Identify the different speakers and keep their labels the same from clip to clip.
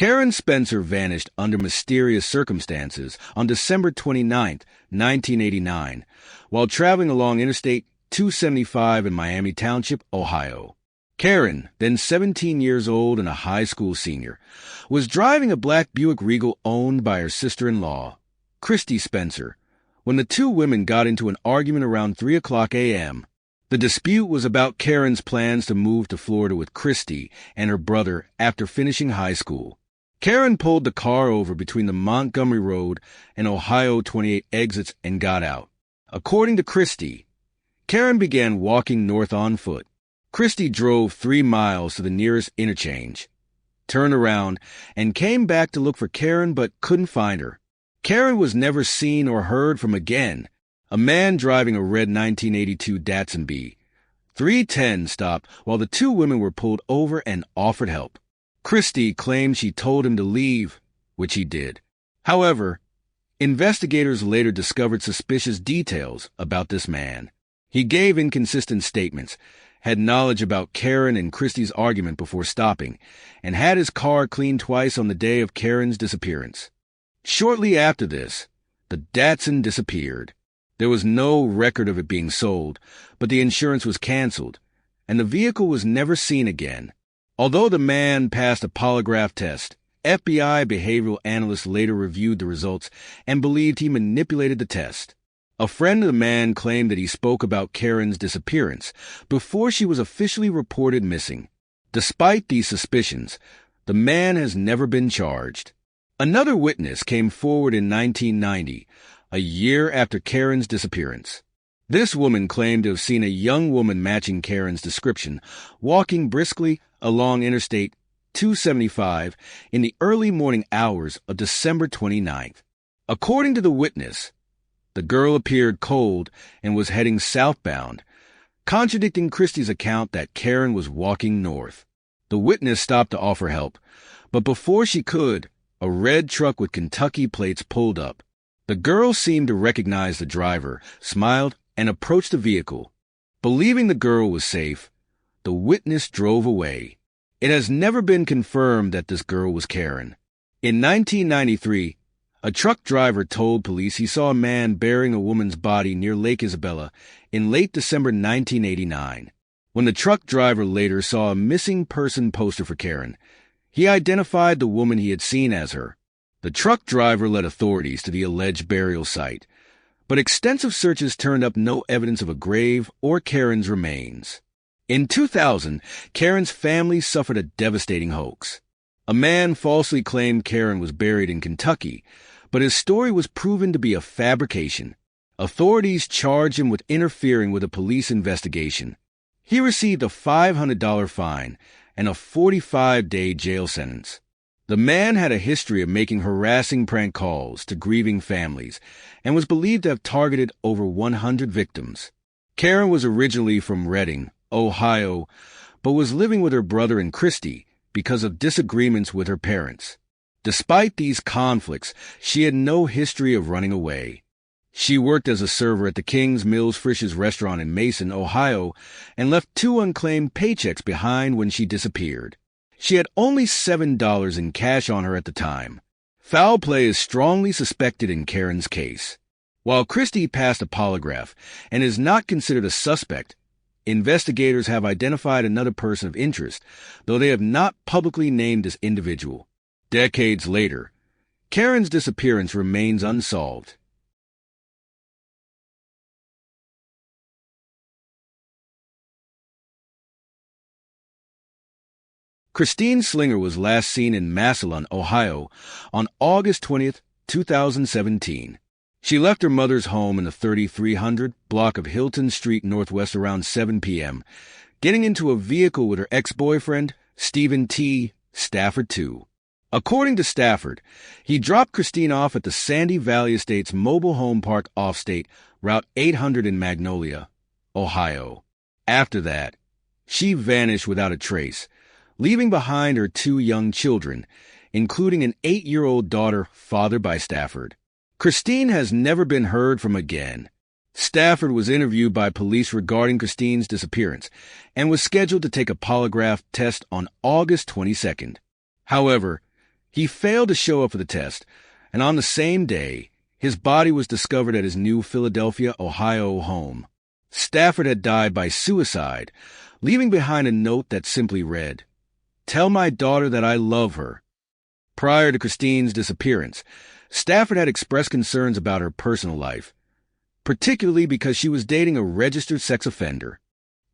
Speaker 1: Karen Spencer vanished under mysterious circumstances on December 29, 1989, while traveling along Interstate 275 in Miami Township, Ohio. Karen, then 17 years old and a high school senior, was driving a black Buick Regal owned by her sister-in-law, Christy Spencer, when the two women got into an argument around 3 o'clock a.m. The dispute was about Karen's plans to move to Florida with Christy and her brother after finishing high school. Karen pulled the car over between the Montgomery Road and Ohio 28 exits and got out. According to Christy, Karen began walking north on foot. Christy drove 3 miles to the nearest interchange, turned around, and came back to look for Karen but couldn't find her. Karen was never seen or heard from again. A man driving a red 1982 Datsun B 310 stopped while the two women were pulled over and offered help. Christy claimed she told him to leave, which he did. However, investigators later discovered suspicious details about this man. He gave inconsistent statements, had knowledge about Karen and Christy's argument before stopping, and had his car cleaned twice on the day of Karen's disappearance. Shortly after this, the Datsun disappeared. There was no record of it being sold, but the insurance was canceled, and the vehicle was never seen again. Although the man passed a polygraph test, FBI behavioral analysts later reviewed the results and believed he manipulated the test. A friend of the man claimed that he spoke about Karen's disappearance before she was officially reported missing. Despite these suspicions, the man has never been charged. Another witness came forward in 1990, a year after Karen's disappearance. This woman claimed to have seen a young woman matching Karen's description, walking briskly along Interstate 275 in the early morning hours of December 29th. According to the witness, the girl appeared cold and was heading southbound, contradicting Christy's account that Karen was walking north. The witness stopped to offer help, but before she could, a red truck with Kentucky plates pulled up. The girl seemed to recognize the driver, smiled, and approached the vehicle. Believing the girl was safe, the witness drove away. It has never been confirmed that this girl was Karen. In 1993, a truck driver told police he saw a man burying a woman's body near Lake Isabella in late December 1989. When the truck driver later saw a missing person poster for Karen, he identified the woman he had seen as her. The truck driver led authorities to the alleged burial site, but extensive searches turned up no evidence of a grave or Karen's remains. In 2000, Karen's family suffered a devastating hoax. A man falsely claimed Karen was buried in Kentucky, but his story was proven to be a fabrication. Authorities charged him with interfering with a police investigation. He received a $500 fine and a 45-day jail sentence. The man had a history of making harassing prank calls to grieving families and was believed to have targeted over 100 victims. Karen was originally from Reading, Ohio, but was living with her brother and Christy because of disagreements with her parents. Despite these conflicts, she had no history of running away. She worked as a server at the King's Mills Frisch's restaurant in Mason, Ohio, and left 2 unclaimed paychecks behind when she disappeared. She had only $7 in cash on her at the time. Foul play is strongly suspected in Karen's case. While Christy passed a polygraph and is not considered a suspect, investigators have identified another person of interest, though they have not publicly named this individual. Decades later, Karen's disappearance remains unsolved. Christine Slinger was last seen in Massillon, Ohio, on August 20, 2017. She left her mother's home in the 3300 block of Hilton Street Northwest around 7 p.m., getting into a vehicle with her ex-boyfriend, Stephen T. Stafford II. According to Stafford, he dropped Christine off at the Sandy Valley Estates Mobile Home Park Offstate, Route 800 in Magnolia, Ohio. After that, she vanished without a trace, leaving behind her 2 young children, including an 8-year-old daughter fathered by Stafford. Christine has never been heard from again. Stafford was interviewed by police regarding Christine's disappearance and was scheduled to take a polygraph test on August 22nd. However, He failed to show up for the test, and on the same day, his body was discovered at his new Philadelphia, Ohio home. Stafford had died by suicide, leaving behind a note that simply read, "Tell my daughter that I love her." Prior to Christine's disappearance, Stafford had expressed concerns about her personal life, particularly because she was dating a registered sex offender.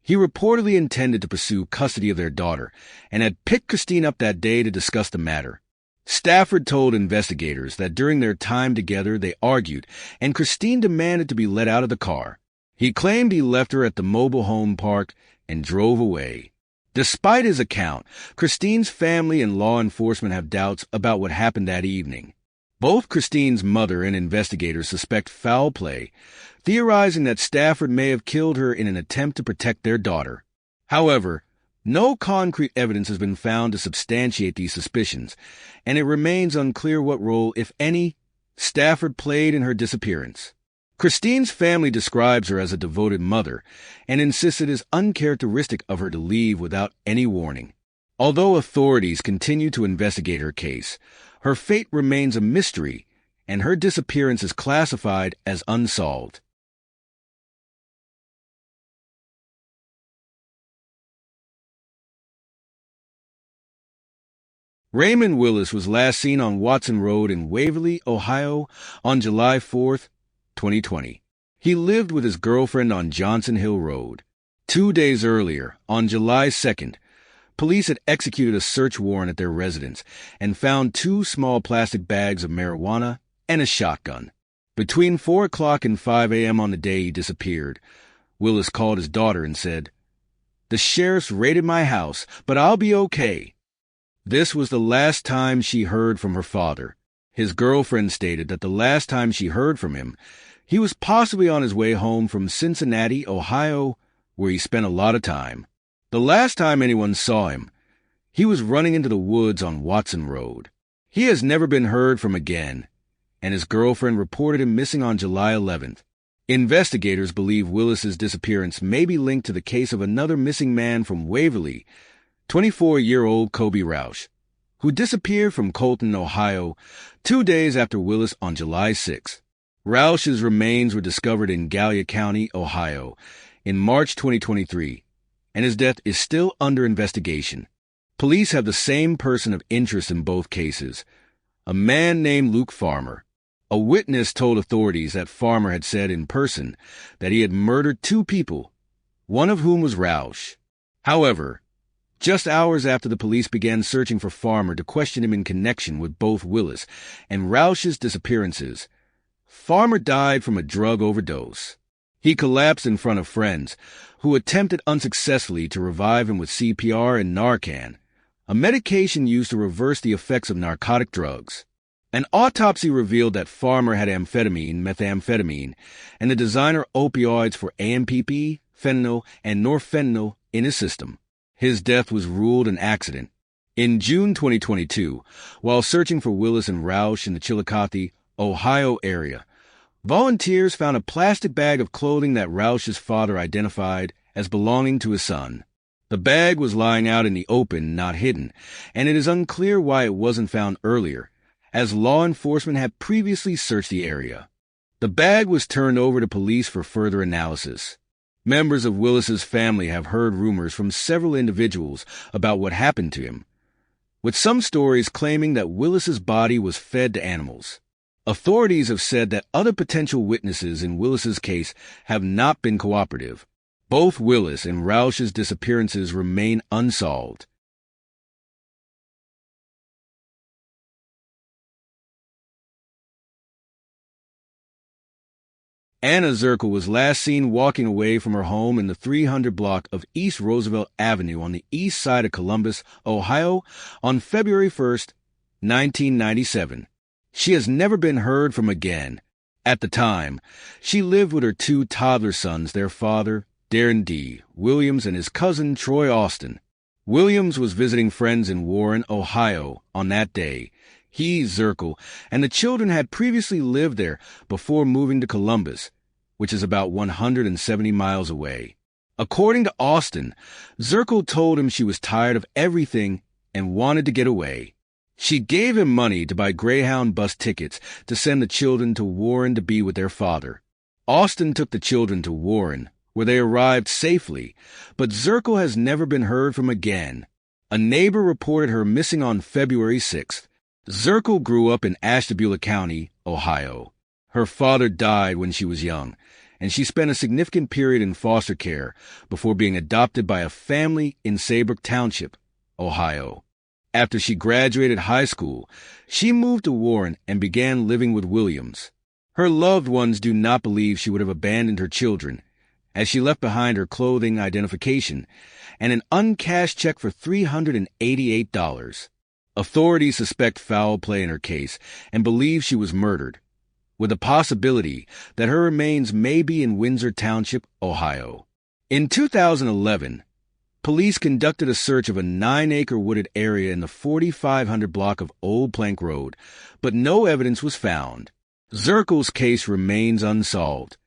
Speaker 1: He reportedly intended to pursue custody of their daughter and had picked Christine up that day to discuss the matter. Stafford told investigators that during their time together they argued, and Christine demanded to be let out of the car. He claimed he left her at the mobile home park and drove away. Despite his account, Christine's family and law enforcement have doubts about what happened that evening. Both Christine's mother and investigators suspect foul play, theorizing that Stafford may have killed her in an attempt to protect their daughter. However, no concrete evidence has been found to substantiate these suspicions, and it remains unclear what role, if any, Stafford played in her disappearance. Christine's family describes her as a devoted mother and insists it is uncharacteristic of her to leave without any warning. Although authorities continue to investigate her case, her fate remains a mystery, and her disappearance is classified as unsolved. Raymond Willis was last seen on Watson Road in Waverly, Ohio, on July 4, 2020. He lived with his girlfriend on Johnson Hill Road. 2 days earlier, on July 2nd, police had executed a search warrant at their residence and found 2 small plastic bags of marijuana and a shotgun. Between 4 o'clock and 5 a.m. on the day he disappeared, Willis called his daughter and said, "The sheriff's raided my house, but I'll be okay." This was the last time she heard from her father. His girlfriend stated that the last time she heard from him, he was possibly on his way home from Cincinnati, Ohio, where he spent a lot of time. The last time anyone saw him, he was running into the woods on Watson Road. He has never been heard from again, and his girlfriend reported him missing on July 11th. Investigators believe Willis's disappearance may be linked to the case of another missing man from Waverly, 24-year-old Kobe Roush, who disappeared from Colton, Ohio, 2 days after Willis on July 6. Roush's remains were discovered in Gallia County, Ohio, in March 2023, and his death is still under investigation. Police have the same person of interest in both cases, a man named Luke Farmer. A witness told authorities that Farmer had said in person that he had murdered 2 people, one of whom was Roush. However, just hours after the police began searching for Farmer to question him in connection with both Willis and Roush's disappearances, Farmer died from a drug overdose. He collapsed in front of friends, who attempted unsuccessfully to revive him with CPR and Narcan, a medication used to reverse the effects of narcotic drugs. An autopsy revealed that Farmer had amphetamine, methamphetamine, and the designer opioids for AMPP, fentanyl, and norfentanyl in his system. His death was ruled an accident. In June 2022, while searching for Willis and Roush in the Chillicothe, Ohio area, volunteers found a plastic bag of clothing that Roush's father identified as belonging to his son. The bag was lying out in the open, not hidden, and it is unclear why it wasn't found earlier, as law enforcement had previously searched the area. The bag was turned over to police for further analysis. Members of Willis's family have heard rumors from several individuals about what happened to him, with some stories claiming that Willis's body was fed to animals. Authorities have said that other potential witnesses in Willis's case have not been cooperative. Both Willis and Roush's disappearances remain unsolved. Anna Zurko was last seen walking away from her home in the 300 block of East Roosevelt Avenue on the east side of Columbus, Ohio, on February 1, 1997. She has never been heard from again. At the time, she lived with her 2 toddler sons, their father, Darren D. Williams, and his cousin, Troy Austin. Williams was visiting friends in Warren, Ohio, on that day. He, Zurko, and the children had previously lived there before moving to Columbus, which is about 170 miles away. According to Austin, Zurko told him she was tired of everything and wanted to get away. She gave him money to buy Greyhound bus tickets to send the children to Warren to be with their father. Austin took the children to Warren, where they arrived safely, but Zurko has never been heard from again. A neighbor reported her missing on February 6th. Zurko grew up in Ashtabula County, Ohio. Her father died when she was young, and she spent a significant period in foster care before being adopted by a family in Saybrook Township, Ohio. After she graduated high school, she moved to Warren and began living with Williams. Her loved ones do not believe she would have abandoned her children, as she left behind her clothing identification and an uncashed check for $388. Authorities suspect foul play in her case and believe she was murdered, with a possibility that her remains may be in Windsor Township, Ohio. In 2011, police conducted a search of a 9-acre wooded area in the 4500 block of Old Plank Road, but no evidence was found. Zurko's case remains unsolved.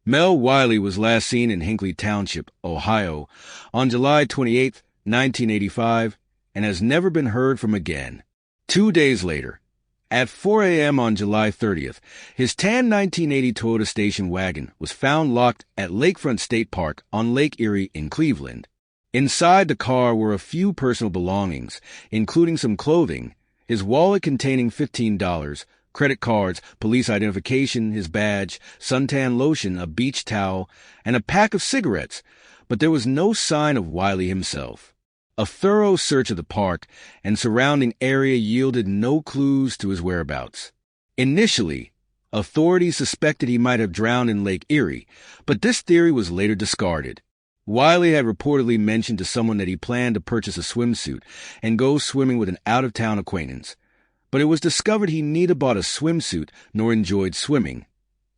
Speaker 1: Mel Wy was last seen in Hinckley Township, Ohio, on July 28, 1985, and has never been heard from again. 2 days later, at 4 a.m. on July 30th, his tan 1980 Toyota station wagon was found locked at Lakefront State Park on Lake Erie in Cleveland. Inside the car were a few personal belongings, including some clothing, his wallet containing $15, credit cards, police identification, his badge, suntan lotion, a beach towel, and a pack of cigarettes, but there was no sign of Wy himself. A thorough search of the park and surrounding area yielded no clues to his whereabouts. Initially, authorities suspected he might have drowned in Lake Erie, but this theory was later discarded. Wy had reportedly mentioned to someone that he planned to purchase a swimsuit and go swimming with an out-of-town acquaintance, but it was discovered he neither bought a swimsuit nor enjoyed swimming.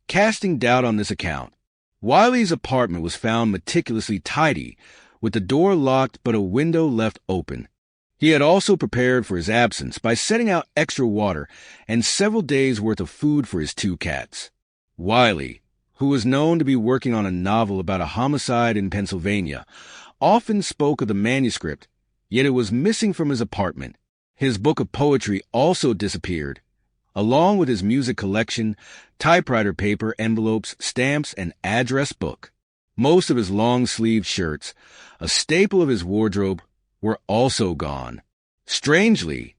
Speaker 1: Casting doubt on this account, Wy's apartment was found meticulously tidy, with the door locked but a window left open. He had also prepared for his absence by setting out extra water and several days' worth of food for his 2 cats. Wy, who was known to be working on a novel about a homicide in Pennsylvania, often spoke of the manuscript, yet it was missing from his apartment. His book of poetry also disappeared, along with his music collection, typewriter paper, envelopes, stamps, and address book. Most of his long-sleeved shirts, a staple of his wardrobe, were also gone. Strangely,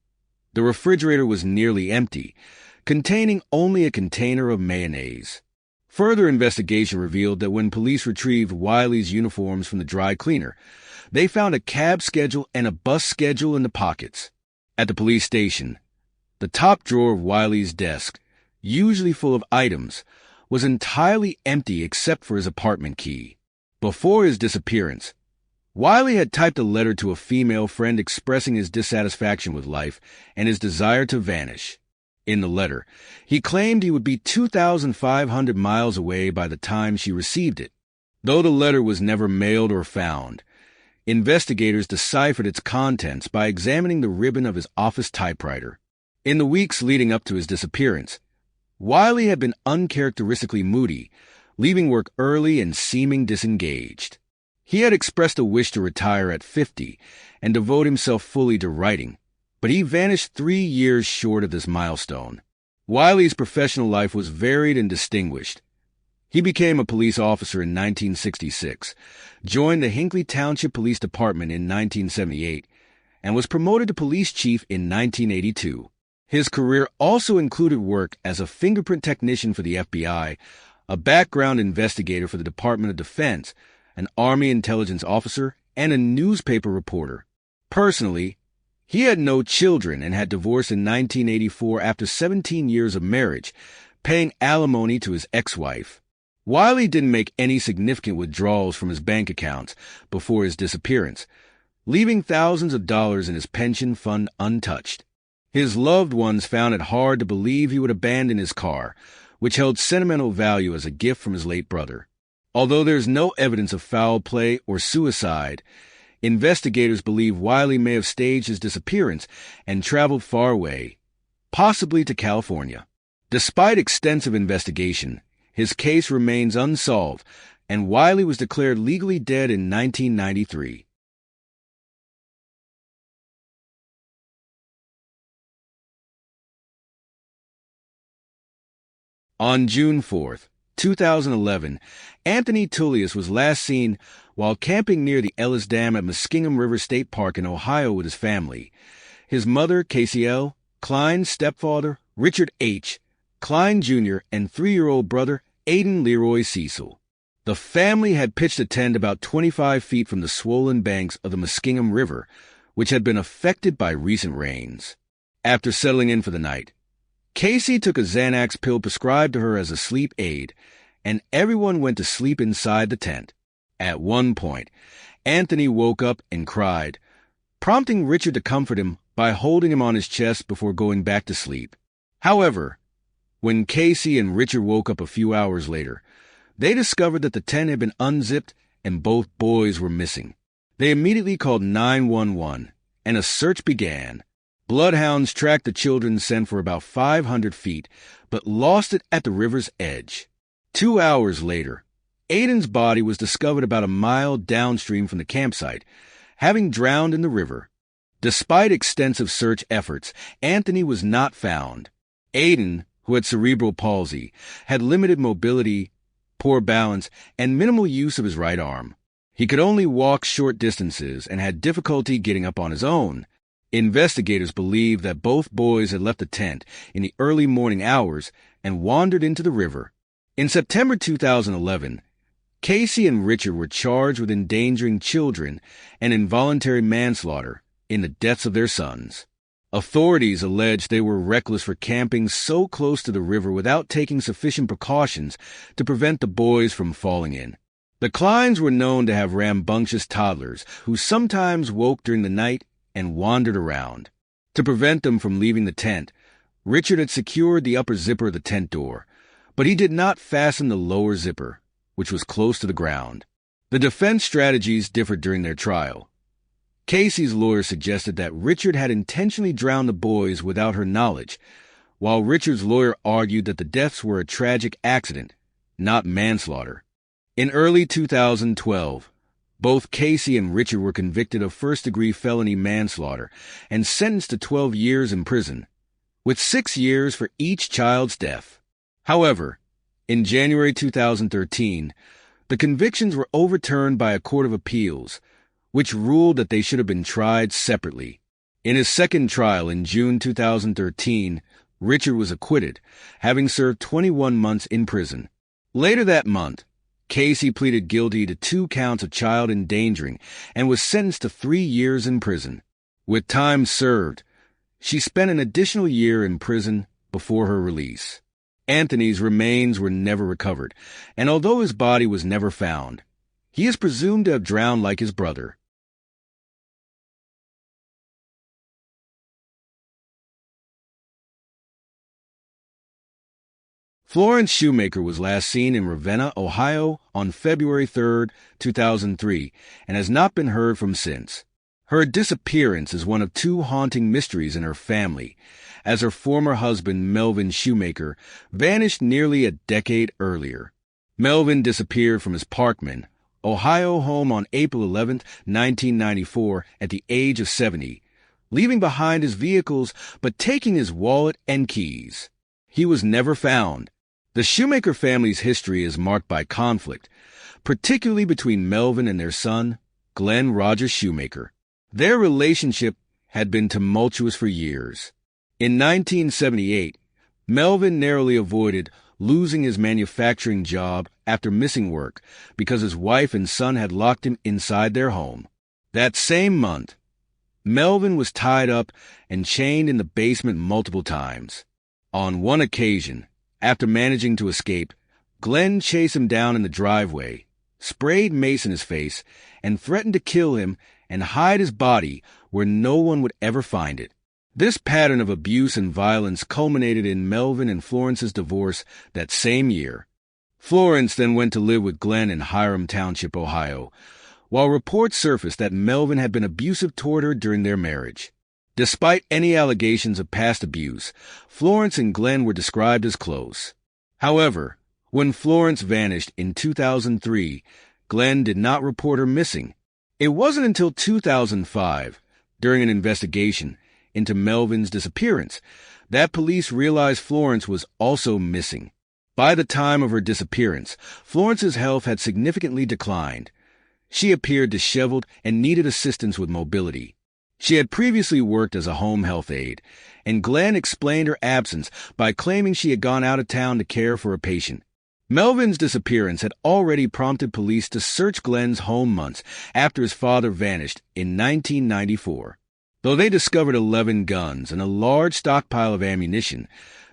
Speaker 1: the refrigerator was nearly empty, containing only a container of mayonnaise. Further investigation revealed that when police retrieved Wy's uniforms from the dry cleaner, they found a cab schedule and a bus schedule in the pockets. At the police station, the top drawer of Wy's desk, usually full of items, was entirely empty except for his apartment key. Before his disappearance, Wy had typed a letter to a female friend expressing his dissatisfaction with life and his desire to vanish. In the letter, he claimed he would be 2,500 miles away by the time she received it. Though the letter was never mailed or found, investigators deciphered its contents by examining the ribbon of his office typewriter. In the weeks leading up to his disappearance, Wy had been uncharacteristically moody, leaving work early and seeming disengaged. He had expressed a wish to retire at 50 and devote himself fully to writing, but he vanished 3 years short of this milestone. Wy's professional life was varied and distinguished. He became a police officer in 1966, joined the Hinckley Township Police Department in 1978, and was promoted to police chief in 1982. His career also included work as a fingerprint technician for the FBI, a background investigator for the Department of Defense, an Army intelligence officer, and a newspaper reporter. Personally, he had no children and had divorced in 1984 after 17 years of marriage, paying alimony to his ex-wife. Wy didn't make any significant withdrawals from his bank accounts before his disappearance, leaving thousands of dollars in his pension fund untouched. His loved ones found it hard to believe he would abandon his car, which held sentimental value as a gift from his late brother. Although there is no evidence of foul play or suicide, investigators believe Wy may have staged his disappearance and traveled far away, possibly to California. Despite extensive investigation, his case remains unsolved, and Wiley was declared legally dead in 1993. On June 4th, 2011, Anthony Tullius was last seen while camping near the Ellis Dam at Muskingum River State Park in Ohio with his family. His mother, Casey L., Kleins' stepfather, Richard H., Klein Jr., and 3-year-old brother, Aiden Leroy Cecil. The family had pitched a tent about 25 feet from the swollen banks of the Muskingum River, which had been affected by recent rains. After settling in for the night, Casey took a Xanax pill prescribed to her as a sleep aid, and everyone went to sleep inside the tent. At one point, Anthony woke up and cried, prompting Richard to comfort him by holding him on his chest before going back to sleep. However, when Casey and Richard woke up a few hours later, they discovered that the tent had been unzipped and both boys were missing. They immediately called 911, and a search began. Bloodhounds tracked the children's scent for about 500 feet, but lost it at the river's edge. 2 hours later, Aiden's body was discovered about a mile downstream from the campsite, having drowned in the river. Despite extensive search efforts, Anthony was not found. Aiden, who had cerebral palsy, had limited mobility, poor balance, and minimal use of his right arm. He could only walk short distances and had difficulty getting up on his own. Investigators believe that both boys had left the tent in the early morning hours and wandered into the river. In September 2011, Casey and Richard were charged with endangering children and involuntary manslaughter in the deaths of their sons. Authorities alleged they were reckless for camping so close to the river without taking sufficient precautions to prevent the boys from falling in. The Kleins were known to have rambunctious toddlers who sometimes woke during the night and wandered around. To prevent them from leaving the tent, Richard had secured the upper zipper of the tent door, but he did not fasten the lower zipper, which was close to the ground. The defense strategies differed during their trial. Casey's lawyer suggested that Richard had intentionally drowned the boys without her knowledge, while Richard's lawyer argued that the deaths were a tragic accident, not manslaughter. In early 2012, both Casey and Richard were convicted of first-degree felony manslaughter and sentenced to 12 years in prison, with 6 years for each child's death. However, in January 2013, the convictions were overturned by a court of appeals, which ruled that they should have been tried separately. In his second trial in June 2013, Richard was acquitted, having served 21 months in prison. Later that month, Casey pleaded guilty to 2 counts of child endangering and was sentenced to 3 years in prison. With time served, she spent an additional year in prison before her release. Anthony's remains were never recovered, and although his body was never found, he is presumed to have drowned like his brother. Florence Shoemaker was last seen in Ravenna, Ohio on February 3, 2003, and has not been heard from since. Her disappearance is one of 2 haunting mysteries in her family, as her former husband, Melvin Shoemaker, vanished nearly a decade earlier. Melvin disappeared from his Parkman, Ohio home on April 11, 1994, at the age of 70, leaving behind his vehicles but taking his wallet and keys. He was never found. The Shoemaker family's history is marked by conflict, particularly between Melvin and their son, Glenn Roger Shoemaker. Their relationship had been tumultuous for years. In 1978, Melvin narrowly avoided losing his manufacturing job after missing work because his wife and son had locked him inside their home. That same month, Melvin was tied up and chained in the basement multiple times. On one occasion, after managing to escape, Glenn chased him down in the driveway, sprayed mace in his face, and threatened to kill him and hide his body where no one would ever find it. This pattern of abuse and violence culminated in Melvin and Florence's divorce that same year. Florence then went to live with Glenn in Hiram Township, Ohio, while reports surfaced that Melvin had been abusive toward her during their marriage. Despite any allegations of past abuse, Florence and Glenn were described as close. However, When Florence vanished in 2003, Glenn did not report her missing. It wasn't until 2005, during an investigation into Melvin's disappearance, that police realized Florence was also missing. By the time of her disappearance, Florence's health had significantly declined. She appeared disheveled and needed assistance with mobility. She had previously worked as a home health aide, and Glenn explained her absence by claiming she had gone out of town to care for a patient. Melvin's disappearance had already prompted police to search Glenn's home months after his father vanished in 1994. Though they discovered 11 guns and a large stockpile of ammunition,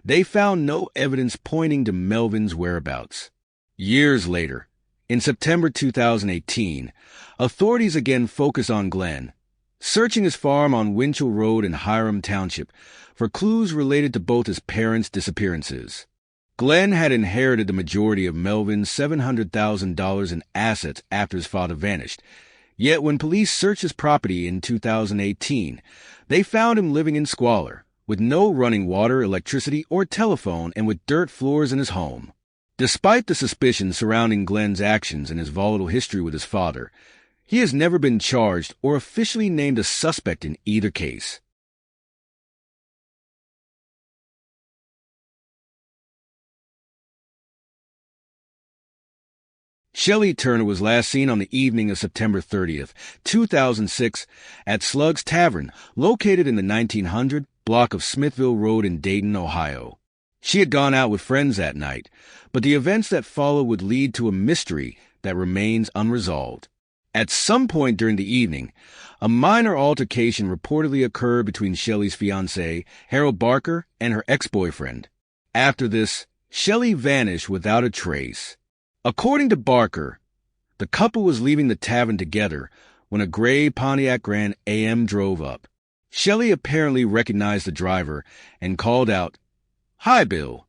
Speaker 1: they found no evidence pointing to Melvin's whereabouts. Years later, in September 2018, authorities again focused on Glenn, searching his farm on Winchell Road in Hiram Township for clues related to both his parents' disappearances. Glenn had inherited the majority of Melvin's $700,000 in assets after his father vanished. Yet when police searched his property in 2018, they found him living in squalor, with no running water, electricity, or telephone, and with dirt floors in his home. Despite the suspicions surrounding Glenn's actions and his volatile history with his father, he has never been charged or officially named a suspect in either case. Shelly Turner was last seen on the evening of September 30th, 2006, at Slug's Tavern, located in the 1900 block of Smithville Road in Dayton, Ohio. She had gone out with friends that night, but the events that followed would lead to a mystery that remains unresolved. At some point during the evening, a minor altercation reportedly occurred between Shelly's fiancé, Harold Barker, and her ex-boyfriend. After this, Shelly vanished without a trace. According to Barker, the couple was leaving the tavern together when a gray Pontiac Grand AM drove up. Shelly apparently recognized the driver and called out, "Hi, Bill."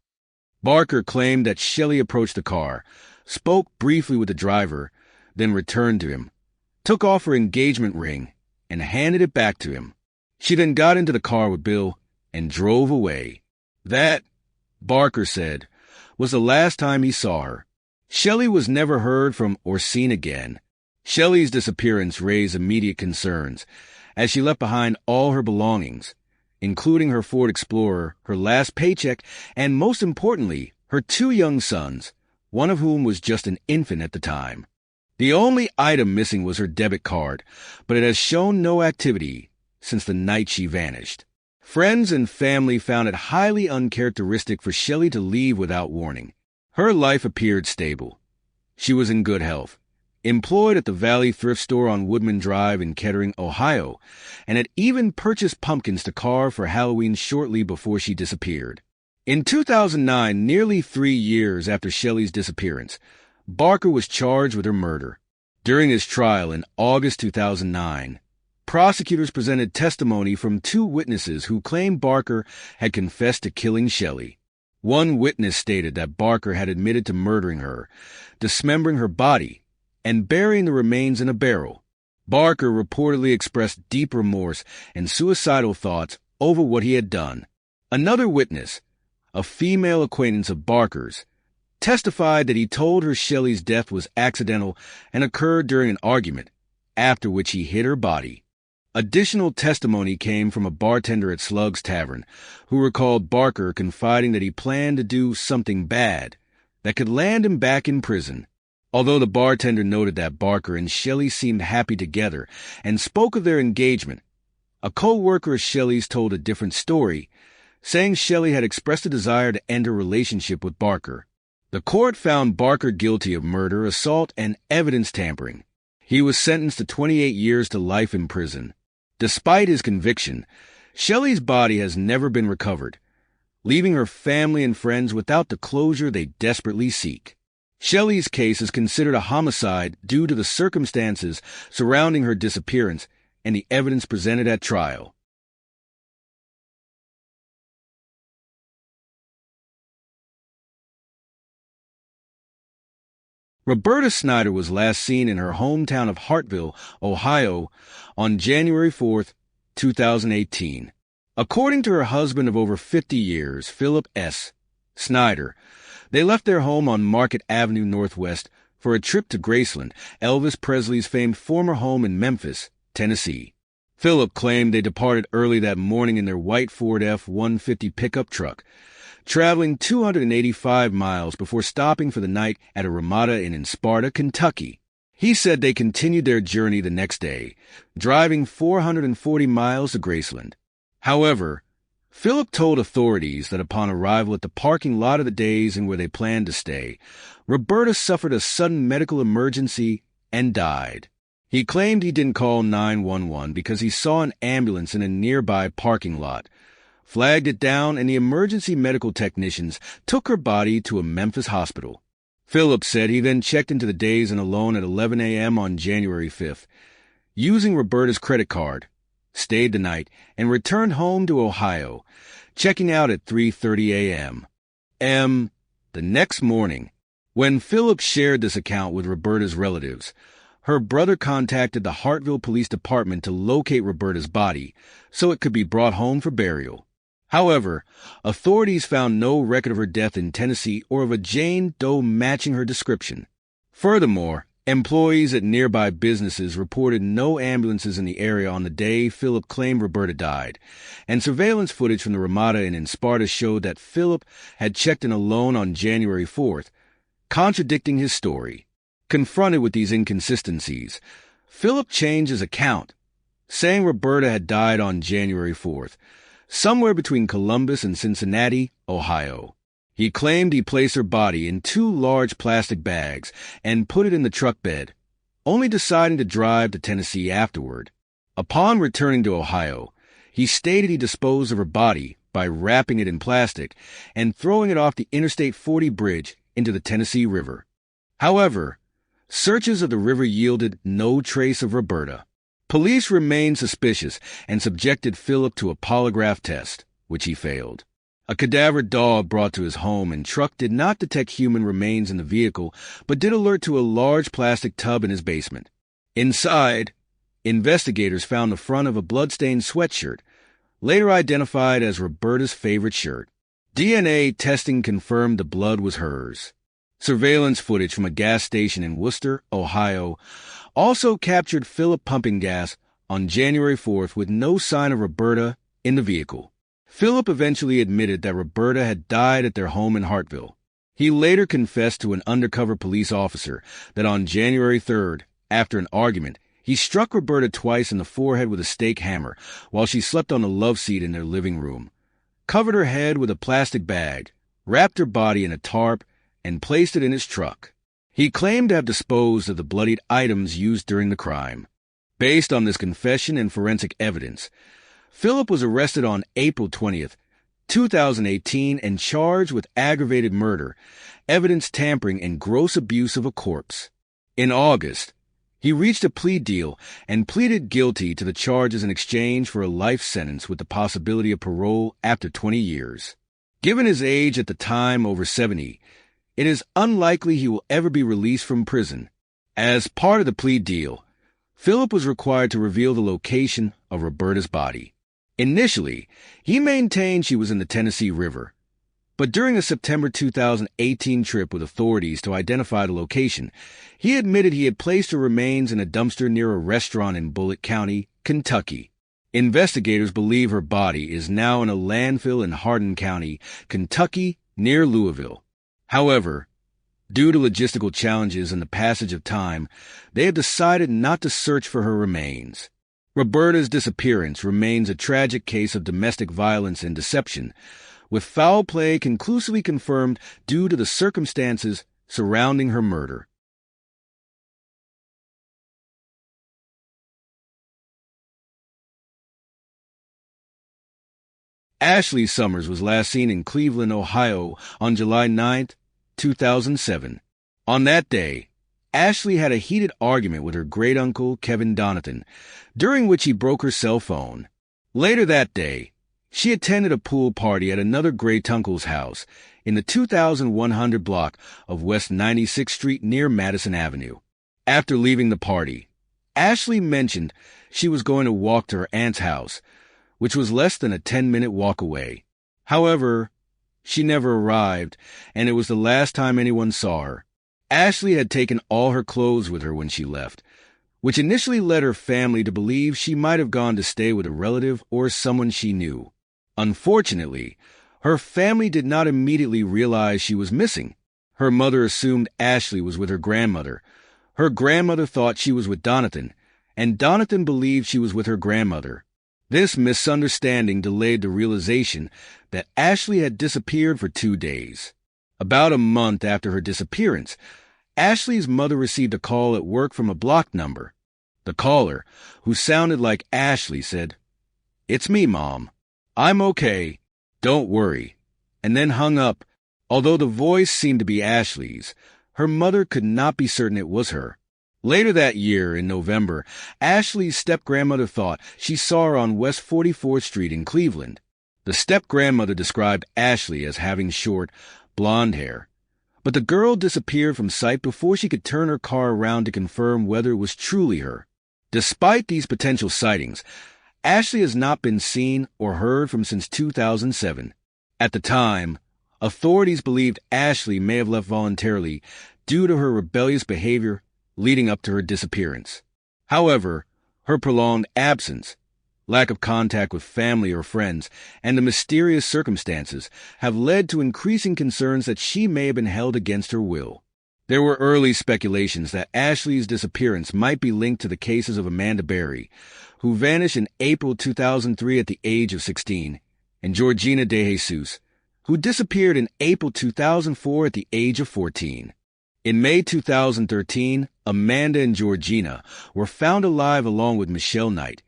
Speaker 1: Barker claimed that Shelly approached the car, spoke briefly with the driver, then returned to him, took off her engagement ring, and handed it back to him. She then got into the car with Bill and drove away. That, Barker said, was the last time he saw her. Shelly was never heard from or seen again. Shelly's disappearance raised immediate concerns, as she left behind all her belongings, including her Ford Explorer, her last paycheck, and most importantly, her 2 young sons, one of whom was just an infant at the time. The only item missing was her debit card, but it has shown no activity since the night she vanished. Friends and family found it highly uncharacteristic for Shelly to leave without warning. Her life appeared stable. She was in good health, employed at the Valley Thrift Store on Woodman Drive in Kettering, Ohio, and had even purchased pumpkins to carve for Halloween shortly before she disappeared. In 2009, nearly 3 years after Shelly's disappearance, Barker was charged with her murder. During his trial in August 2009, prosecutors presented testimony from 2 witnesses who claimed Barker had confessed to killing Shelly. One witness stated that Barker had admitted to murdering her, dismembering her body, and burying the remains in a barrel. Barker reportedly expressed deep remorse and suicidal thoughts over what he had done. Another witness, a female acquaintance of Barker's, testified that he told her Shelly's death was accidental and occurred during an argument, after which he hid her body. Additional testimony came from a bartender at Slug's Tavern, who recalled Barker confiding that he planned to do something bad that could land him back in prison. Although the bartender noted that Barker and Shelly seemed happy together and spoke of their engagement, a co-worker of Shelly's told a different story, saying Shelly had expressed a desire to end her relationship with Barker. The court found Barker guilty of murder, assault, and evidence tampering. He was sentenced to 28 years to life in prison. Despite his conviction, Shelly's body has never been recovered, leaving her family and friends without the closure they desperately seek. Shelly's case is considered a homicide due to the circumstances surrounding her disappearance and the evidence presented at trial. Roberta Snider was last seen in her hometown of Hartville, Ohio, on January 4, 2018. According to her husband of over 50 years, Philip S. Snider, They left their home on Market Avenue Northwest for a trip to Graceland, Elvis Presley's famed former home in Memphis, Tennessee. Philip claimed they departed early that morning in their white Ford F-150 pickup truck, traveling 285 miles before stopping for the night at a Ramada Inn in Sparta, Kentucky. He said they continued their journey the next day, driving 440 miles to Graceland. However, Philip told authorities that upon arrival at the parking lot of the Days Inn where they planned to stay, Roberta suffered a sudden medical emergency and died. He claimed he didn't call 911 because he saw an ambulance in a nearby parking lot, flagged it down, and the emergency medical technicians took her body to a Memphis hospital. Philip said he then checked into the Days Inn alone at 11 a.m. on January 5th, using Roberta's credit card, stayed the night, and returned home to Ohio, checking out at 3:30 a.m. The next morning, when Philip shared this account with Roberta's relatives, her brother contacted the Hartville Police Department to locate Roberta's body so it could be brought home for burial. However, authorities found no record of her death in Tennessee or of a Jane Doe matching her description. Furthermore, employees at nearby businesses reported no ambulances in the area on the day Philip claimed Roberta died, and surveillance footage from the Ramada Inn in Sparta showed that Philip had checked in alone on January 4th, contradicting his story. Confronted with these inconsistencies, Philip changed his account, saying Roberta had died on January 4th, somewhere between Columbus and Cincinnati, Ohio. He claimed he placed her body in 2 large plastic bags and put it in the truck bed, only deciding to drive to Tennessee afterward. Upon returning to Ohio, he stated he disposed of her body by wrapping it in plastic and throwing it off the Interstate 40 bridge into the Tennessee River. However, searches of the river yielded no trace of Roberta. Police remained suspicious and subjected Philip to a polygraph test, which he failed. A cadaver dog brought to his home and truck did not detect human remains in the vehicle, but did alert to a large plastic tub in his basement. Inside, investigators found the front of a blood-stained sweatshirt, later identified as Roberta's favorite shirt. DNA testing confirmed the blood was hers. Surveillance footage from a gas station in Worcester, Ohio, also captured Philip pumping gas on January 4th with no sign of Roberta in the vehicle. Philip eventually admitted that Roberta had died at their home in Hartville. He later confessed to an undercover police officer that on January 3rd, after an argument, he struck Roberta twice in the forehead with a stake hammer while she slept on the love seat in their living room, covered her head with a plastic bag, wrapped her body in a tarp, and placed it in his truck. He claimed to have disposed of the bloodied items used during the crime. Based on this confession and forensic evidence, Philip was arrested on April 20th, 2018 and charged with aggravated murder, evidence tampering, and gross abuse of a corpse. In August, he reached a plea deal and pleaded guilty to the charges in exchange for a life sentence with the possibility of parole after 20 years. Given his age at the time, over 70, it is unlikely he will ever be released from prison. As part of the plea deal, Philip was required to reveal the location of Roberta's body. Initially, he maintained she was in the Tennessee River, but during a September 2018 trip with authorities to identify the location, he admitted he had placed her remains in a dumpster near a restaurant in Bullitt County, Kentucky. Investigators believe her body is now in a landfill in Hardin County, Kentucky, near Louisville. However, due to logistical challenges and the passage of time, they have decided not to search for her remains. Roberta's disappearance remains a tragic case of domestic violence and deception, with foul play conclusively confirmed due to the circumstances surrounding her murder. Ashley Summers was last seen in Cleveland, Ohio on July 9, 2007. On that day, Ashley had a heated argument with her great-uncle, Kevin Donathan, during which he broke her cell phone. Later that day, she attended a pool party at another great-uncle's house in the 2100 block of West 96th Street near Madison Avenue. After leaving the party, Ashley mentioned she was going to walk to her aunt's house, which was less than a 10-minute walk away. However, She never arrived, and it was the last time anyone saw her. Ashley had taken all her clothes with her when she left, which initially led her family to believe she might have gone to stay with a relative or someone she knew. Unfortunately, her family did not immediately realize she was missing. Her mother assumed Ashley was with her grandmother. Her grandmother thought she was with Donathan, and Donathan believed she was with her grandmother. This misunderstanding delayed the realization that Ashley had disappeared for 2 days. About a month after her disappearance, Ashley's mother received a call at work from a blocked number. The caller, who sounded like Ashley, said, "It's me, Mom. I'm okay. Don't worry," and then hung up. Although the voice seemed to be Ashley's, her mother could not be certain it was her. Later that year, in November, Ashley's step-grandmother thought she saw her on West 44th Street in Cleveland. The step-grandmother described Ashley as having short, blonde hair. But the girl disappeared from sight before she could turn her car around to confirm whether it was truly her. Despite these potential sightings, Ashley has not been seen or heard from since 2007. At the time, authorities believed Ashley may have left voluntarily due to her rebellious behavior leading up to her disappearance. However, her prolonged absence, lack of contact with family or friends, and the mysterious circumstances have led to increasing concerns that she may have been held against her will. There were early speculations that Ashley's disappearance might be linked to the cases of Amanda Berry, who vanished in April 2003 at the age of 16, and Georgina De Jesus, who disappeared in April 2004 at the age of 14. In May 2013, Amanda and Georgina were found alive along with Michelle Knight,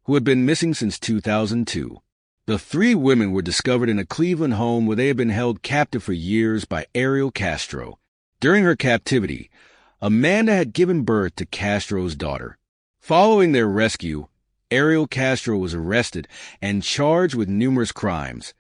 Speaker 1: who had been missing since 2002. The 3 women were discovered in a Cleveland home where they had been held captive for years by Ariel Castro. During her captivity, Amanda had given birth to Castro's daughter. Following their rescue, Ariel Castro was arrested and charged with numerous crimes,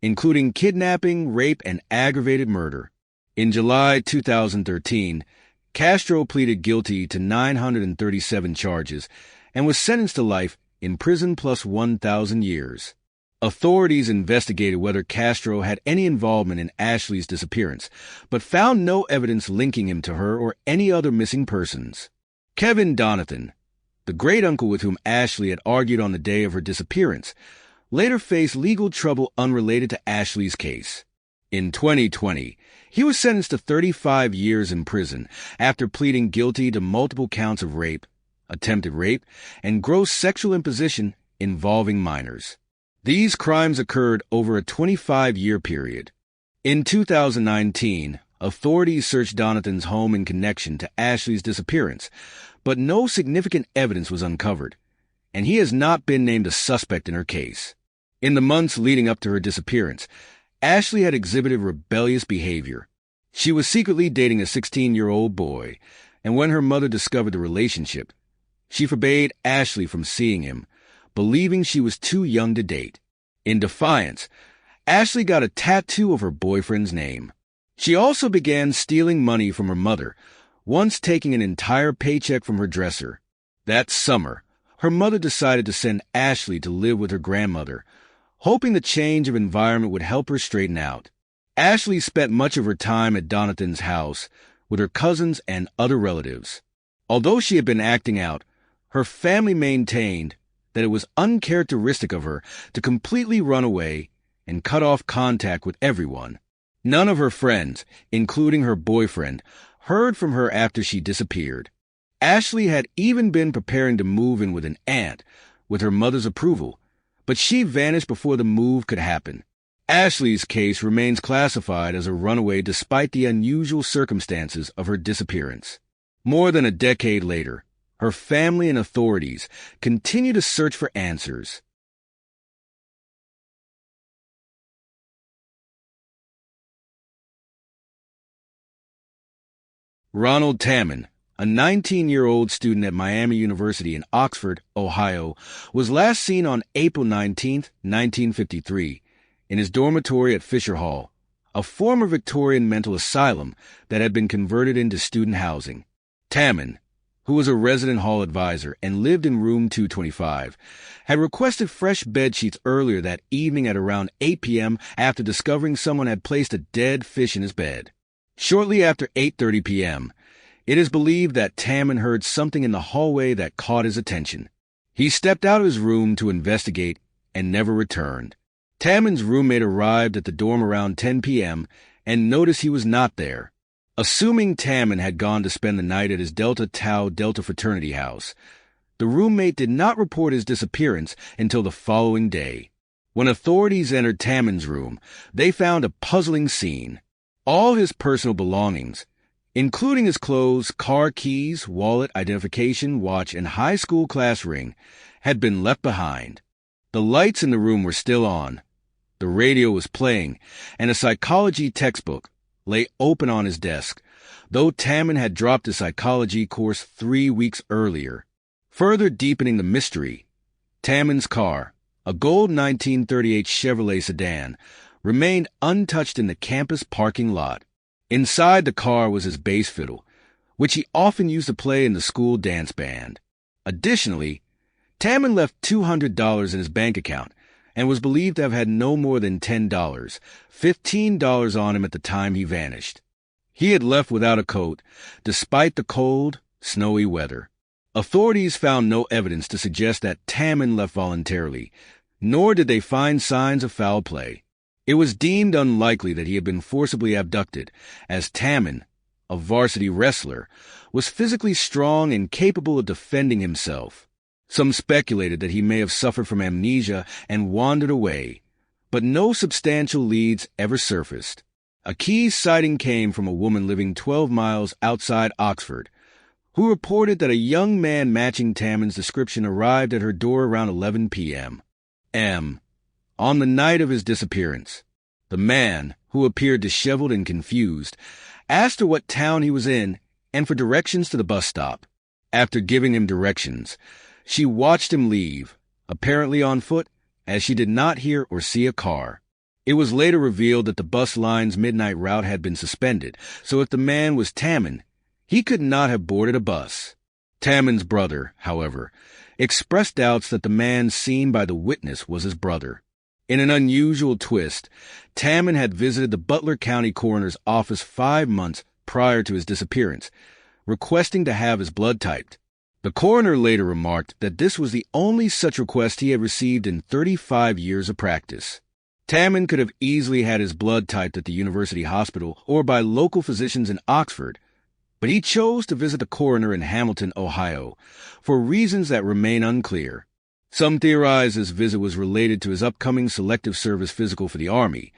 Speaker 1: including kidnapping, rape, and aggravated murder. In July 2013, Castro pleaded guilty to 937 charges and was sentenced to life in prison plus 1,000 years. Authorities investigated whether Castro had any involvement in Ashley's disappearance, but found no evidence linking him to her or any other missing persons. Kevin Donathan, the great-uncle with whom Ashley had argued on the day of her disappearance, later faced legal trouble unrelated to Ashley's case. In 2020, he was sentenced to 35 years in prison after pleading guilty to multiple counts of rape, attempted rape, and gross sexual imposition involving minors. These crimes occurred over a 25-year period. In 2019, authorities searched Donathan's home in connection to Ashley's disappearance, but no significant evidence was uncovered, and he has not been named a suspect in her case. In the months leading up to her disappearance, Ashley had exhibited rebellious behavior. She was secretly dating a 16-year-old boy, and when her mother discovered the relationship, she forbade Ashley from seeing him, believing she was too young to date. In defiance, Ashley got a tattoo of her boyfriend's name. She also began stealing money from her mother, once taking an entire paycheck from her dresser. That summer, her mother decided to send Ashley to live with her grandmother, hoping the change of environment would help her straighten out. Ashley spent much of her time at Donathan's house with her cousins and other relatives. Although she had been acting out, her family maintained that it was uncharacteristic of her to completely run away and cut off contact with everyone. None of her friends, including her boyfriend, heard from her after she disappeared. Ashley had even been preparing to move in with an aunt, with her mother's approval, but she vanished before the move could happen. Ashley's case remains classified as a runaway despite the unusual circumstances of her disappearance. More than a decade later, her family and authorities continue to search for answers. Ronald Tamon, a 19-year-old student at Miami University in Oxford, Ohio, was last seen on April 19, 1953, in his dormitory at Fisher Hall, a former Victorian mental asylum that had been converted into student housing. Tamon, who was a resident hall advisor and lived in room 225, had requested fresh bedsheets earlier that evening at around 8 p.m. after discovering someone had placed a dead fish in his bed. Shortly after 8:30 p.m., it is believed that Tamon heard something in the hallway that caught his attention. He stepped out of his room to investigate and never returned. Tamon's roommate arrived at the dorm around 10 p.m. and noticed he was not there. Assuming Tamon had gone to spend the night at his Delta Tau Delta fraternity house, the roommate did not report his disappearance until the following day. When authorities entered Tamon's room, they found a puzzling scene. All his personal belongings, including his clothes, car keys, wallet, identification, watch, and high school class ring, had been left behind. The lights in the room were still on. The radio was playing, and a psychology textbook lay open on his desk, though Tamon had dropped his psychology course 3 weeks earlier. Further deepening the mystery, Tamon's car, a gold 1938 Chevrolet sedan, remained untouched in the campus parking lot. Inside the car was his bass fiddle, which he often used to play in the school dance band. Additionally, Tamon left $200 in his bank account and was believed to have had no more than $10, $15 on him at the time he vanished. He had left without a coat, despite the cold, snowy weather. Authorities found no evidence to suggest that Tamon left voluntarily, nor did they find signs of foul play. It was deemed unlikely that he had been forcibly abducted, as Tamon, a varsity wrestler, was physically strong and capable of defending himself. Some speculated that he may have suffered from amnesia and wandered away, but no substantial leads ever surfaced. A key sighting came from a woman living 12 miles outside Oxford, who reported that a young man matching Tamon's description arrived at her door around 11 p.m. On the night of his disappearance. The man, who appeared disheveled and confused, asked her what town he was in and for directions to the bus stop. After giving him directions, she watched him leave, apparently on foot, as she did not hear or see a car. It was later revealed that the bus line's midnight route had been suspended, so if the man was Tamon, he could not have boarded a bus. Tamon's brother, however, expressed doubts that the man seen by the witness was his brother. In an unusual twist, Tamon had visited the Butler County Coroner's office 5 months prior to his disappearance, requesting to have his blood typed. The coroner later remarked that this was the only such request he had received in 35 years of practice. Tamon could have easily had his blood typed at the university hospital or by local physicians in Oxford, but he chose to visit the coroner in Hamilton, Ohio, for reasons that remain unclear. Some theorize this visit was related to his upcoming selective service physical for the Army,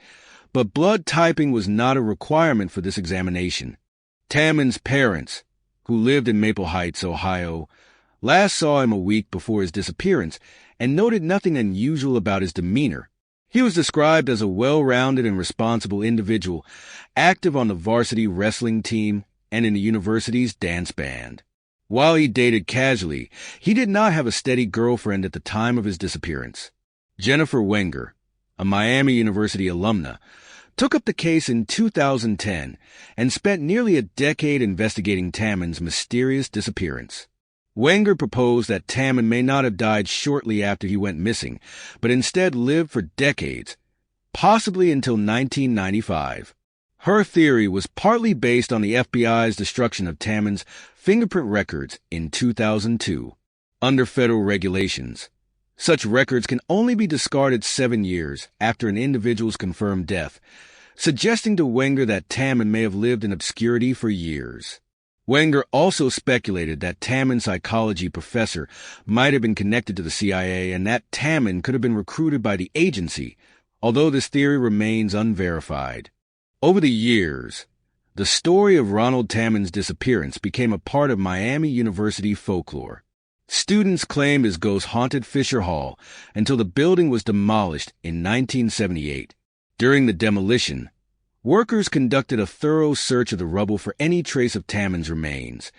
Speaker 1: but blood typing was not a requirement for this examination. Tamon's parents, who lived in Maple Heights, Ohio, last saw him a week before his disappearance and noted nothing unusual about his demeanor. He was described as a well-rounded and responsible individual, active on the varsity wrestling team and in the university's dance band. While he dated casually, he did not have a steady girlfriend at the time of his disappearance. Jennifer Wenger, a Miami University alumna, took up the case in 2010 and spent nearly a decade investigating Tamon's mysterious disappearance. Wenger proposed that Tamon may not have died shortly after he went missing, but instead lived for decades, possibly until 1995. Her theory was partly based on the FBI's destruction of Tamon's fingerprint records in 2002. Under federal regulations, such records can only be discarded 7 years after an individual's confirmed death, suggesting to Wenger that Tamon may have lived in obscurity for years. Wenger also speculated that Tamon's psychology professor might have been connected to the CIA and that Tamon could have been recruited by the agency, although this theory remains unverified. Over the years, the story of Ronald Tamon's disappearance became a part of Miami University folklore. Students claimed his ghost haunted Fisher Hall until the building was demolished in 1978. During the demolition, workers conducted a thorough search of the rubble for any trace of Tamon's remains,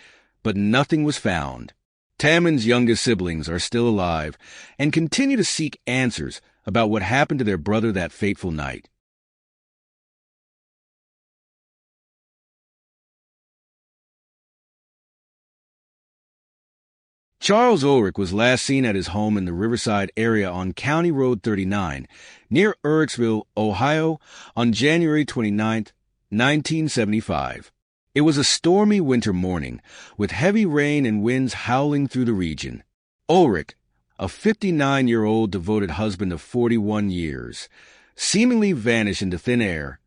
Speaker 1: but nothing was found. Tamon's youngest siblings are still alive and continue to seek answers about what happened to their brother that fateful night. Charles Oric was last seen at his home in the Riverside area on County Road 39, near Oricsville, Ohio, on January 29, 1975. It was a stormy winter morning, with heavy rain and winds howling through the region. Oric, a 59-year-old devoted husband of 41 years, seemingly vanished into thin air,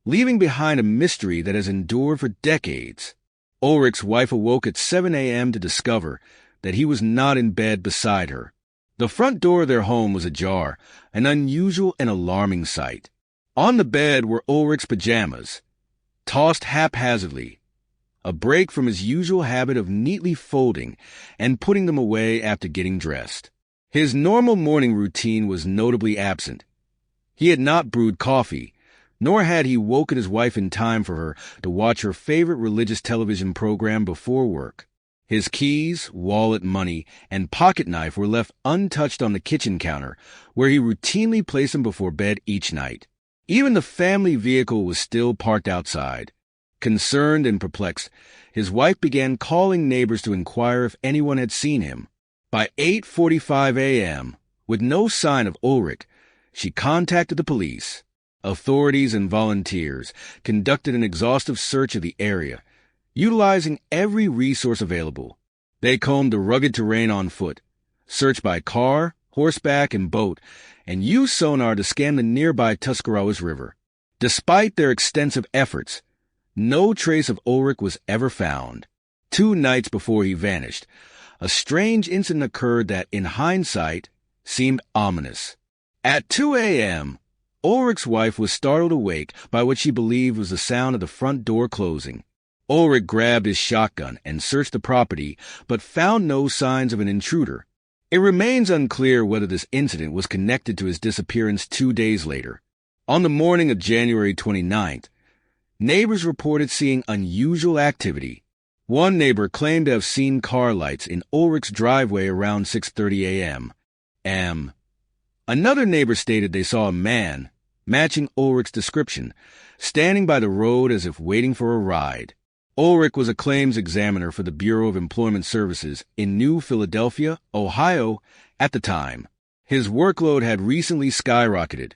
Speaker 1: leaving behind a mystery that has endured for decades. Oric's wife awoke at 7 a.m. to discover that he was not in bed beside her. The front door of their home was ajar, an unusual and alarming sight. On the bed were Oric's pajamas, tossed haphazardly, a break from his usual habit of neatly folding and putting them away after getting dressed. His normal morning routine was notably absent. He had not brewed coffee, nor had he woken his wife in time for her to watch her favorite religious television program before work. His keys, wallet, money, and pocket knife were left untouched on the kitchen counter, where he routinely placed them before bed each night. Even the family vehicle was still parked outside. Concerned and perplexed, his wife began calling neighbors to inquire if anyone had seen him. By 8:45 a.m., with no sign of Oric, she contacted the police. Authorities and volunteers conducted an exhaustive search of the area, utilizing every resource available. They combed the rugged terrain on foot, searched by car, horseback, and boat, and used sonar to scan the nearby Tuscarawas River. Despite their extensive efforts, no trace of Oric was ever found. 2 nights before he vanished, a strange incident occurred that, in hindsight, seemed ominous. At 2 a.m., Oric's wife was startled awake by what she believed was the sound of the front door closing. Oric grabbed his shotgun and searched the property, but found no signs of an intruder. It remains unclear whether this incident was connected to his disappearance 2 days later. On the morning of January 29th, neighbors reported seeing unusual activity. One neighbor claimed to have seen car lights in Oric's driveway around 6:30 a.m. Another neighbor stated they saw a man, matching Oric's description, standing by the road as if waiting for a ride. Oric was a claims examiner for the Bureau of Employment Services in New Philadelphia, Ohio, at the time. His workload had recently skyrocketed,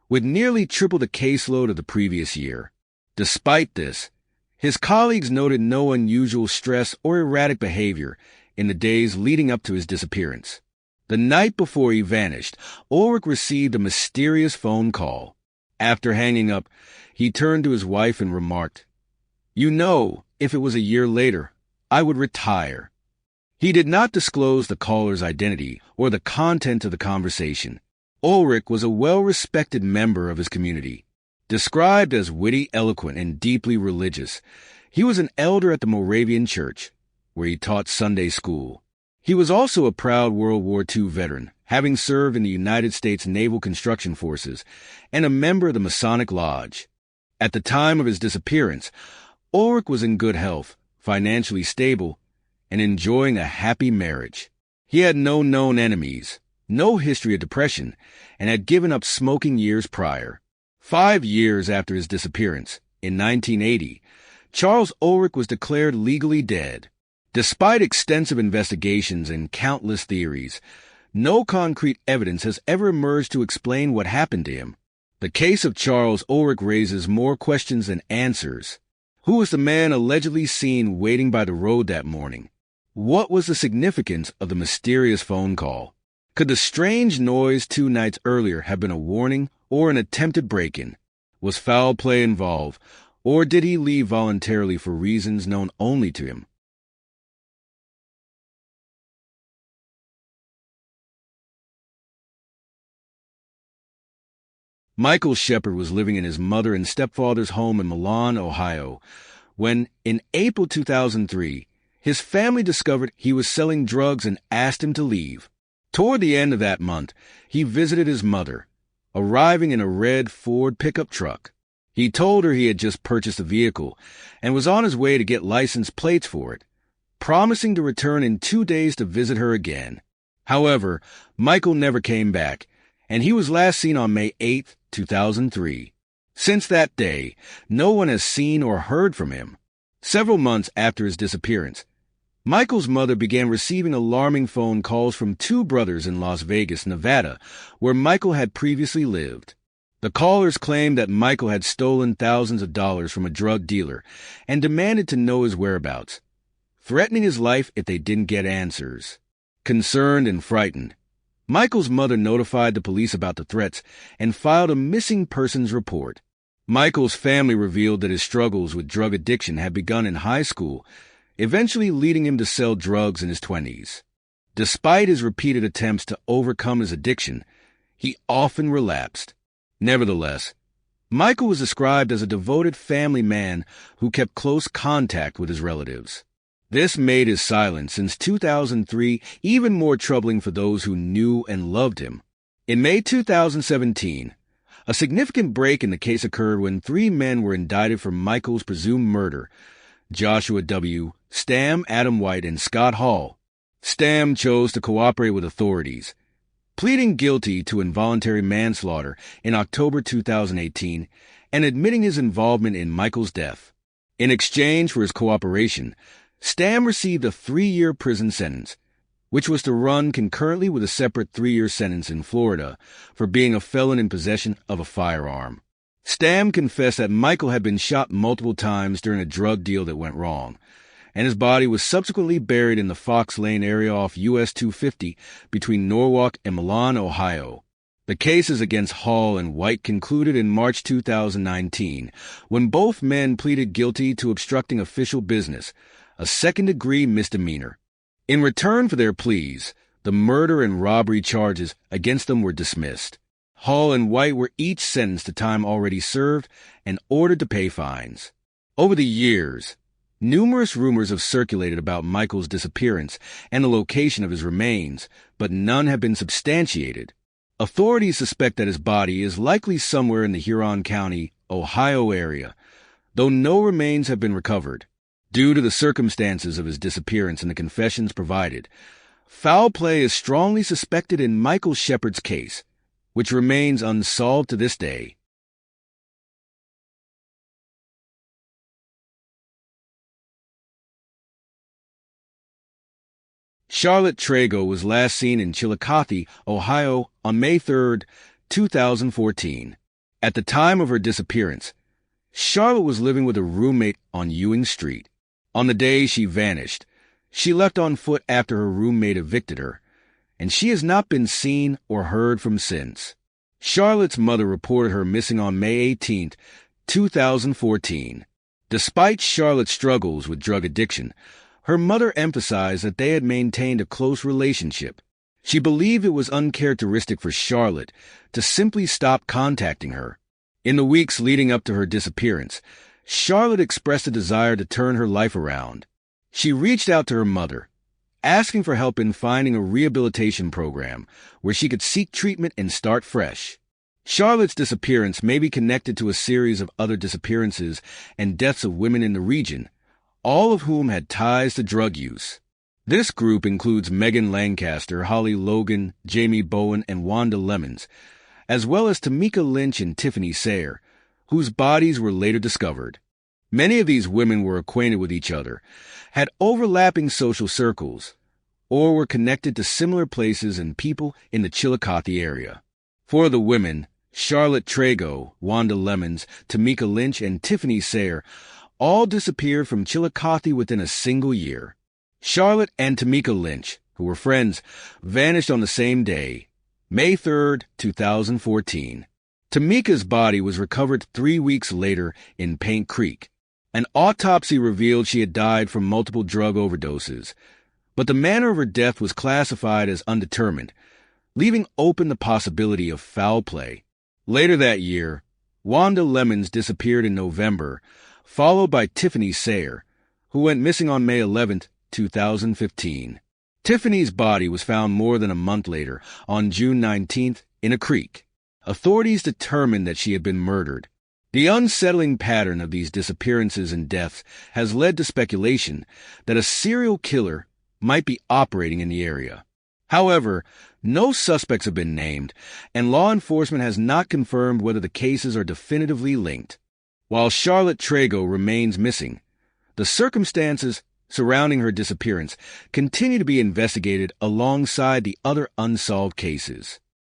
Speaker 1: with nearly triple the caseload of the previous year. Despite this, his colleagues noted no unusual stress or erratic behavior in the days leading up to his disappearance. The night before he vanished, Oric received a mysterious phone call. After hanging up, he turned to his wife and remarked, "You know, if it was a year later, I would retire." He did not disclose the caller's identity or the content of the conversation. Oric was a well-respected member of his community. Described as witty, eloquent, and deeply religious, he was an elder at the Moravian Church, where he taught Sunday school. He was also a proud World War II veteran, having served in the United States Naval Construction Forces, and a member of the Masonic Lodge. At the time of his disappearance, Oric was in good health, financially stable, and enjoying a happy marriage. He had no known enemies, no history of depression, and had given up smoking years prior. 5 years after his disappearance, in 1980, Charles Oric was declared legally dead. Despite extensive investigations and countless theories, no concrete evidence has ever emerged to explain what happened to him. The case of Charles Oric raises more questions than answers. Who was the man allegedly seen waiting by the road that morning? What was the significance of the mysterious phone call? Could the strange noise 2 nights earlier have been a warning or an attempted break-in? Was foul play involved, or did he leave voluntarily for reasons known only to him? Michael Shepard was living in his mother and stepfather's home in Milan, Ohio, when, in April 2003, his family discovered he was selling drugs and asked him to leave. Toward the end of that month, he visited his mother, arriving in a red Ford pickup truck. He told her he had just purchased a vehicle and was on his way to get license plates for it, promising to return in 2 days to visit her again. However, Michael never came back, and he was last seen on May 8, 2003. Since that day, no one has seen or heard from him. Several months after his disappearance, Michael's mother began receiving alarming phone calls from two brothers in Las Vegas, Nevada, where Michael had previously lived. The callers claimed that Michael had stolen thousands of dollars from a drug dealer and demanded to know his whereabouts, threatening his life if they didn't get answers. Concerned and frightened, Michael's mother notified the police about the threats and filed a missing persons report. Michael's family revealed that his struggles with drug addiction had begun in high school, eventually leading him to sell drugs in his 20s. Despite his repeated attempts to overcome his addiction, he often relapsed. Nevertheless, Michael was described as a devoted family man who kept close contact with his relatives. This made his silence since 2003 even more troubling for those who knew and loved him. In May 2017, a significant break in the case occurred when three men were indicted for Michael's presumed murder: Joshua W., Stam Adam White, and Scott Hall. Stam chose to cooperate with authorities, pleading guilty to involuntary manslaughter in October 2018 and admitting his involvement in Michael's death. In exchange for his cooperation, Stam received a 3-year prison sentence, which was to run concurrently with a separate 3-year sentence in Florida for being a felon in possession of a firearm. Stam confessed that Michael had been shot multiple times during a drug deal that went wrong, and his body was subsequently buried in the Fox Lane area off US 250 between Norwalk and Milan, Ohio. The cases against Hall and White concluded in March 2019, when both men pleaded guilty to obstructing official business, a second-degree misdemeanor. In return for their pleas, the murder and robbery charges against them were dismissed. Hall and White were each sentenced to time already served and ordered to pay fines. Over the years, numerous rumors have circulated about Michael's disappearance and the location of his remains, but none have been substantiated. Authorities suspect that his body is likely somewhere in the Huron County, Ohio area, though no remains have been recovered. Due to the circumstances of his disappearance and the confessions provided, foul play is strongly suspected in Michael Shepard's case, which remains unsolved to this day. Charlotte Trago was last seen in Chillicothe, Ohio, on May 3, 2014. At the time of her disappearance, Charlotte was living with a roommate on Ewing Street. On the day she vanished, she left on foot after her roommate evicted her, and she has not been seen or heard from since. Charlotte's mother reported her missing on May 18, 2014. Despite Charlotte's struggles with drug addiction, her mother emphasized that they had maintained a close relationship. She believed it was uncharacteristic for Charlotte to simply stop contacting her. In the weeks leading up to her disappearance, Charlotte expressed a desire to turn her life around. She reached out to her mother, asking for help in finding a rehabilitation program where she could seek treatment and start fresh. Charlotte's disappearance may be connected to a series of other disappearances and deaths of women in the region, all of whom had ties to drug use. This group includes Megan Lancaster, Holly Logan, Jamie Bowen, and Wanda Lemons, as well as Tamika Lynch and Tiffany Sayre, whose bodies were later discovered. Many of these women were acquainted with each other, had overlapping social circles, or were connected to similar places and people in the Chillicothe area. For the women, Charlotte Trago, Wanda Lemons, Tamika Lynch, and Tiffany Sayre all disappeared from Chillicothe within a single year. Charlotte and Tamika Lynch, who were friends, vanished on the same day, May 3, 2014. Tamika's body was recovered 3 weeks later in Paint Creek. An autopsy revealed she had died from multiple drug overdoses, but the manner of her death was classified as undetermined, leaving open the possibility of foul play. Later that year, Wanda Lemons disappeared in November, followed by Tiffany Sayre, who went missing on May 11, 2015. Tiffany's body was found more than a month later, on June 19th, in a creek. Authorities determined that she had been murdered. The unsettling pattern of these disappearances and deaths has led to speculation that a serial killer might be operating in the area. However, no suspects have been named, and law enforcement has not confirmed whether the cases are definitively linked. While Charlotte Trago remains missing, the circumstances surrounding her disappearance continue to be investigated alongside the other unsolved cases.